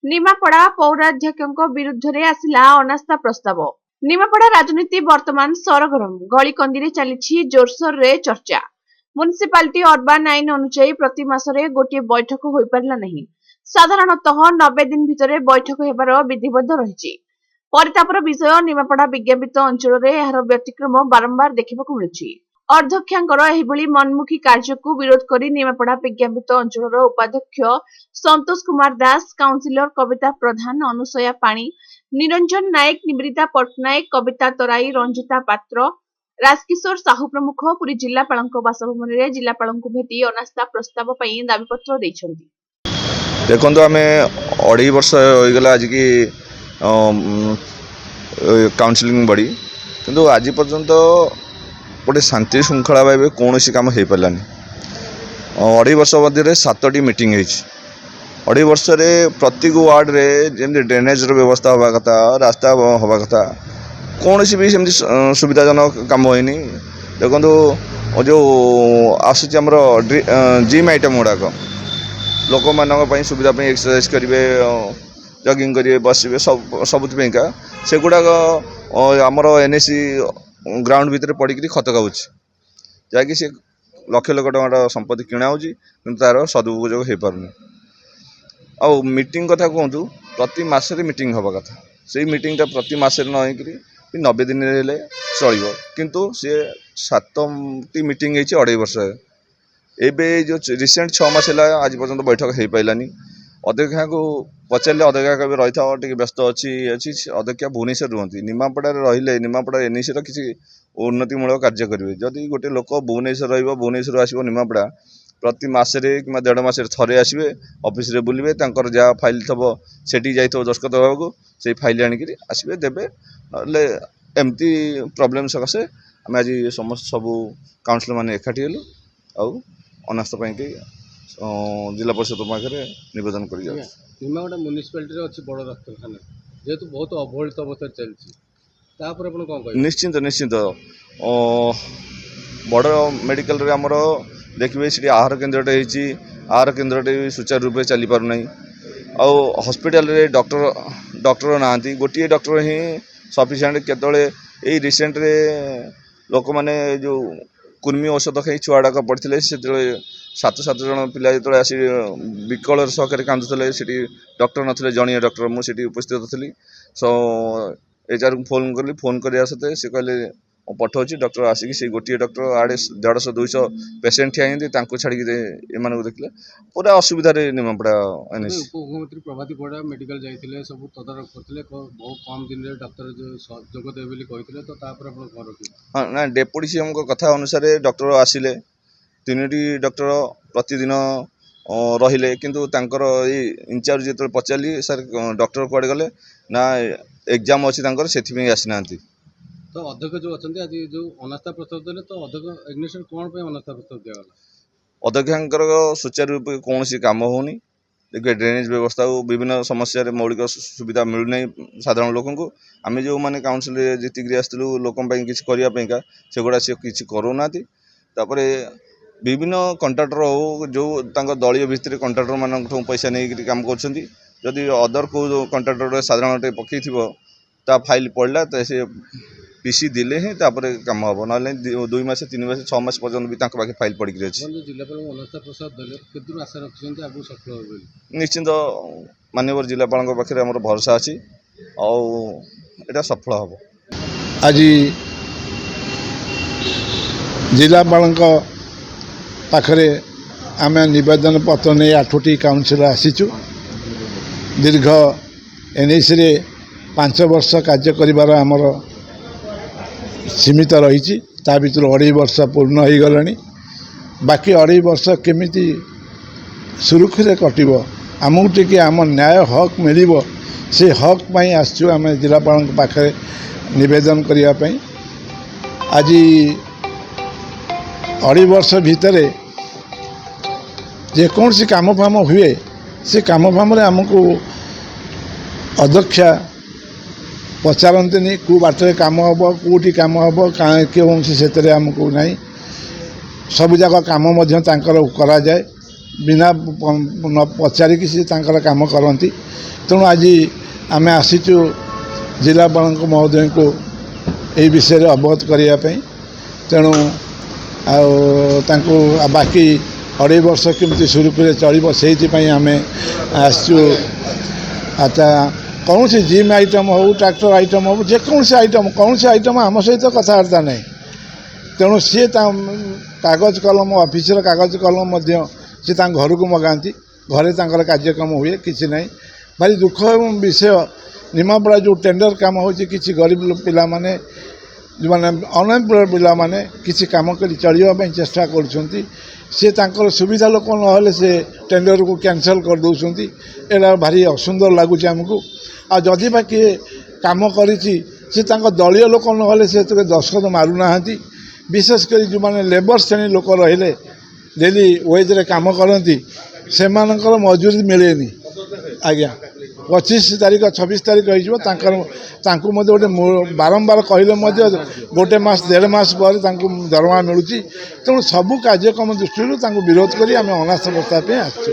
निमापड़ा पौराध्यक्ष विरुद्ध रे आसिला अनास्था प्रस्ताव। निमापड़ा राजनीति वर्तमान सरगरम गलीकंदी चली जोरसोर रे चर्चा। म्युनिसिपालिटी अर्बान आईन अनुसार प्रति मासरे गोटे बैठक हो पारला नहीं। साधारणतः 90 दिन भितर बैठक हेबार विधिबद्ध रही। परितापर विषय निमापड़ा विज्ञापित अंचल में यार व्यतिक्रम बारंबार देखा मिलुछि। अध्यक्षांकर एहिभଳି मनमुखी कार्य को विरोध करी निमापड़ा विज्ञापित अंचल उपाध्यक्ष संतोष कुमार दास, काउंसिलर कविता प्रधान, अनुसया पाणी, निरंजन नायक, निवृत्ता पट्टनायक, कविता तराई, रंजिता पात्र, राजकिशोर साहू प्रमुख पुरी जिलापाल बासभवन में जिलापाल भेटी अनास्था प्रस्ताव दाबीपत्र देइछन्ति। देखो आम 2.5 वर्ष होगला आज की काउंसिलिंग बड़ी किंतु आज पर्यंत गोटे शांति श्रृंखला भाव कौन कम हो पारानी। 2.5 वर्ष मध्य 7टी मीटिंग होती। 2.5 वर्ष प्रति वार्ड रे जमी ड्रेनेज व्यवस्था हवा कथा, रास्ता हवा कथा, कौन भी सेमती सुविधाजनक कम होनी। देखो जो आसूमर जिम आइटम गुड़ाक लोक मान सुविधा एक्सरसाइज करेंगे, जगिंग करेंगे, बसवे सबुका से गुड़ाक आमर एनएसी ग्राउंड भितर पड़ी खत खाऊँ जहाँकि सी लक्ष लक्ष टकर संपत्ति किणा हो तार सदुपयोग हो पार। आ मीटिंग कथा कहतु प्रति मासरे मीटिंग हवा कथा से मीटिंगटा प्रति मासरे न होकर 90 दिन हेले चलो किंतु सी 7टी मीटिंग होती 2.5 वर्ष। एबे जो रिसेंट 6 मास है आज पर्यंत बैठक हो पारानी। अध्यक्षा को पचारे अध्यक्षा कभी रही था व्यस्त अच्छी अध्यक्षा भुवनेश्वर रुहति निमापड़ा रही निमापड़ा एनएसी किसी उन्नतिमूलक कार्य करेंगे। जदि गोटे लोक भुवनेश्वर भुवनेश्वर आसो निमापड़ा प्रति मासरे कि 1.5 मास थे आसवे ऑफिस रे बुलवे जहाँ फाइल थब से दस्तखत होगा से फाइल आणिक आसवे देवे ना एमती प्रोब्लेम सकाशे आम आज समस्त सबू काउंसिलर मैंने एकाठी हेलु आउ अनास्था कि जिला परिषद पाखे नवेदन कर निमापड़ा म्युनिसिपालिटी अच्छी बड़ डाक्तखाना जेहेतु बहुत अवहेलित अवस्था चलती निश्चिंत निश्चिंत बड़ मेडिकल आमर देखिए सी आहार केन्द्रटे होती आहार केन्द्रटे सुचारू रूप चली पारना हॉस्पिटल रे डॉक्टर ना गोटे डॉक्टर ही सफिशिएंट केतले यही रिसेंट रे लोक मैंने जो कुर्मी औषध खाई छुआड़ाक पड़ते से 7 जन पिला जो आसी विकल सहकारी कांदुले से डॉक्टर नथिले जणिया डॉक्टर मुझे उपस्थित थी। सो एचआर को फोन कली फोन करने सत्ते से कहले पठाऊँ डॉक्टर आसिक से गोटे डॉक्टर आड़े 150-200 पेसेंट ठिया छाड़ी एम देखिले पूरा असुविधा निमापड़ा उपमुख्यमंत्री प्रभाती परिडा मेडिकल जाइए सब तदारख करते बहुत कम दिन में डाक्तर जोगदेवे कहते तो हाँ ना डेपुटी सीएम कथा अनुसार डॉक्टर आसिले 3टी डॉक्टर प्रतिदिन रहिले किंतु तांकर इंचार्ज जो पचारि सर डॉक्टर कुआड़े गले ना एग्जाम अच्छी से आसी ना। तो अध्यक्ष जो अच्छा आज जो अनास्था प्रस्ताव देते तो अध्यक्ष एग्नेशन कौन पे अनास्था प्रस्ताव दिगला अध्यक्षांकर सुचारू रूप कौन कम होनी। देखिए ड्रेनेज व्यवस्था विभिन्न समस्या मौलिक सुविधा मिलूना साधारण लोक को आम जो मैंने काउंसिल जीतिक आसलु लोक किसी करने से गुड़ा सी किसी करूना। विभिन्न कंट्राक्टर हो जो दलीय भितर कंट्राक्टर मान पैसा नहीं काम कर अदर को कंट्राक्टर साधारण पकई ता फाइल पड़ला तो से पीसी दिले ही कम हम ना 2 मास 3 मास 6 मास पर्यटन भी पाखे फाइल पड़ी अच्छी। निश्चिंत माननीय जिलापाल पाखे आम भरोसा अच्छी आटा सफल हम। आज जिलापाल पाखरे आम नवेदन पत्र नहीं 8टी काउंसिलर आसीचु। दीर्घ एनएसी रे 5 वर्ष कार्य करिबार आमर सीमित रही ता भीतर 2.5 वर्ष पूर्ण हो गलानी। बाकी 2.5 वर्ष केमिति सुरक्षित कटिबो आमको टिके आम न्याय हक मिलिबो से हक पई आसचु आम जिलापाल पाखे निवेदन करिया पई। आज 2.5 वर्ष भितर जेकोसी काम फाम हुए से काम फाम आमको अध्यक्षा पचारती कौ बाटर कम हम कौटी कम हम कौन से आमको ना सब जाक कम करा जाए ବିନା ନ ପଚାରିକି ସେ ତାଙ୍କର କାମ କରନ୍ତି। ତେଣୁ ଆଜି ଆମେ ଆସିଛୁ ଜିଲ୍ଲାପାଳଙ୍କ ମହୋଦୟଙ୍କୁ ଏହି ବିଷୟରେ ଅବଗତ କରିବା ପାଇଁ। ତେଣୁ ଆଉ ତାଙ୍କୁ ବାକି 2.5 ବର୍ଷ କେମିତି ସୁରୁଖୁରୁରେ ଚଳିବ ସେଇଥିପାଇଁ ଆମେ ଆସିଛୁ। ଆଚ୍ଛା, କୌଣସି ଜିମ୍ ଆଇଟମ୍ ହେଉ, ଟ୍ରାକ୍ଟର ଆଇଟମ୍ ହେଉ, ଯେକୌଣସି ଆଇଟମ୍, କୌଣସି ଆଇଟମ୍ ଆମ ସହିତ କଥାବାର୍ତ୍ତା ନାହିଁ। ତେଣୁ ସିଏ ତା କାଗଜ କଲମ, ଅଫିସର କାଗଜ କଲମ ମଧ୍ୟ ସେ ତାଙ୍କ ଘରକୁ ମଗାନ୍ତି। ଘରେ ତାଙ୍କର କାର୍ଯ୍ୟକ୍ରମ ହୁଏ, କିଛି ନାହିଁ। ଭାରି ଦୁଃଖ ଏବଂ ବିଷୟ, ନିମାପଡ଼ା ଯେଉଁ ଟେଣ୍ଡର କାମ ହେଉଛି, କିଛି ଗରିବ ପିଲାମାନେ, ଯେଉଁମାନେ ଅନଏମ୍ପ୍ଲଏଡ଼ ପିଲାମାନେ କିଛି କାମ କରି ଚଳିବା ପାଇଁ ଚେଷ୍ଟା କରୁଛନ୍ତି, ସେ ତାଙ୍କର ସୁବିଧା ଲୋକ ନହେଲେ ସେ ଟେଣ୍ଡରକୁ କ୍ୟାନସଲ୍ କରିଦେଉଛନ୍ତି। ଏଇଟା ଭାରି ଅସୁନ୍ଦର ଲାଗୁଛି ଆମକୁ। ଆଉ ଯଦି ବା କିଏ କାମ କରିଛି, ସେ ତାଙ୍କ ଦଳୀୟ ଲୋକ ନହେଲେ ସେ ସେଥିରେ ଦସ୍ତଖତ ମାରୁନାହାନ୍ତି। ବିଶେଷ କରି ଯେଉଁମାନେ ଲେବର ଶ୍ରେଣୀ ଲୋକ ରହିଲେ, ଡେଲି ୱେଜ୍ରେ କାମ କରନ୍ତି, ସେମାନଙ୍କର ମଜୁରୀ ମିଳେନି। ଆଜ୍ଞା, 25 ତାରିଖ 26 ତାରିଖ ହେଇଯିବ, ତାଙ୍କୁ ମଧ୍ୟ ଗୋଟେ ବାରମ୍ବାର କହିଲେ ମଧ୍ୟ 1 ମାସ 1.5 ମାସ ପରେ ତାଙ୍କୁ ଦରମା ମିଳୁଛି। ତେଣୁ ସବୁ କାର୍ଯ୍ୟକ୍ରମ ଦୃଷ୍ଟିରୁ ତାଙ୍କୁ ବିରୋଧ କରି ଆମେ ଅନାସ୍ଥା ପ୍ରସ୍ତାବ ପାଇଁ ଆସିଛୁ।